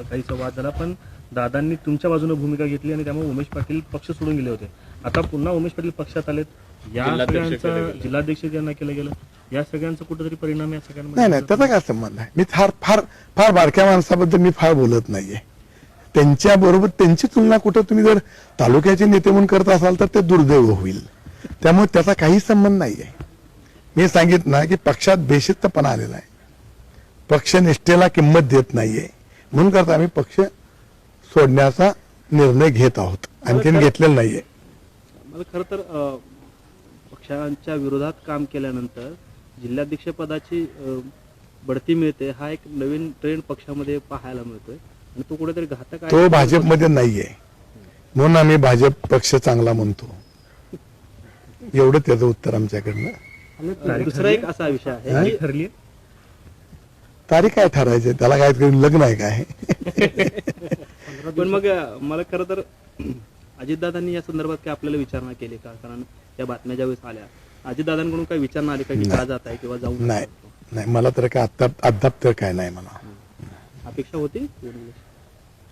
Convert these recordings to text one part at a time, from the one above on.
काहीसा वाद झाला, पण दादांनी तुमच्या बाजूने भूमिका घेतली आणि त्यामुळे उमेश पाटील पक्ष सोडून गेले होते. आता पुन्हा उमेश पाटील पक्षात आलेत, या सगळ्यांचा जिल्हाध्यक्ष ज्यांना केलं गेलं, या सगळ्यांचा कुठेतरी परिणाम या सगळ्यांमध्ये नाही, त्याचा काय संबंध आहे. मी फार फार फार बारक्या माणसाबद्दल मी फार बोलत नाहीये. त्यांच्या बरोबर त्यांची तुलना कुठं तुम्ही जर तालुक्याचे नेते म्हणून करत असाल तर ते दुर्दैव होईल. त्यामुळे त्याचा काही संबंध नाहीये. मी सांगितलं ना की पक्षात बेशिस्तपणा आलेला आहे, पक्षनिष्ठेला किंमत देत नाहीये, म्हणून करता आम्ही पक्ष सोडण्याचा निर्णय घेत आहोत, आणखीन घेतलेला नाहीये. मला खरं तर पक्षांच्या विरोधात काम केल्यानंतर जिल्हाध्यक्ष पदाची बढती मिळते, हा एक नवीन ट्रेंड पक्षामध्ये पाहायला मिळतोय आणि तो कुठेतरी घातक आहे. तो भाजपमध्ये नाहीये, म्हणून आम्ही भाजप पक्ष चांगला म्हणतो. एवढं त्याचं उत्तर आमच्याकडनं. दुसरा एक असा विषय आहे की ठरली तारीख काय ठरायचे, त्याला काय लग्न आहे काय? पण मग मला खरं तर अजितदादांनी या संदर्भात काय आपल्याला विचारणा केली का? कारण त्या बातम्या ज्यावेळेस आल्या अजितदादांकडून काही विचारणा आली का की का जात आहे किंवा जाऊ नाही नाही, मला तर काय अद्याप तर काय नाही. मला अपेक्षा होती.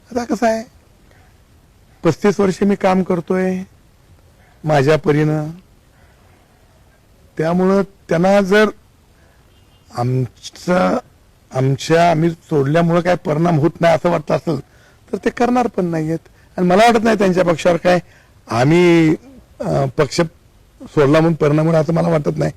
आता कसं आहे, 35 वर्ष मी काम करतोय माझ्या परीनं, त्यामुळं त्यांना जर आम्ही सोडल्यामुळं काय परिणाम होत नाही असं वाटतं असेल तर ते करणार पण नाहीयेत. आणि मला वाटत नाही त्यांच्या पक्षावर काय आम्ही पक्ष सोडला म्हणून परिणाम होईल असं मला वाटत नाही.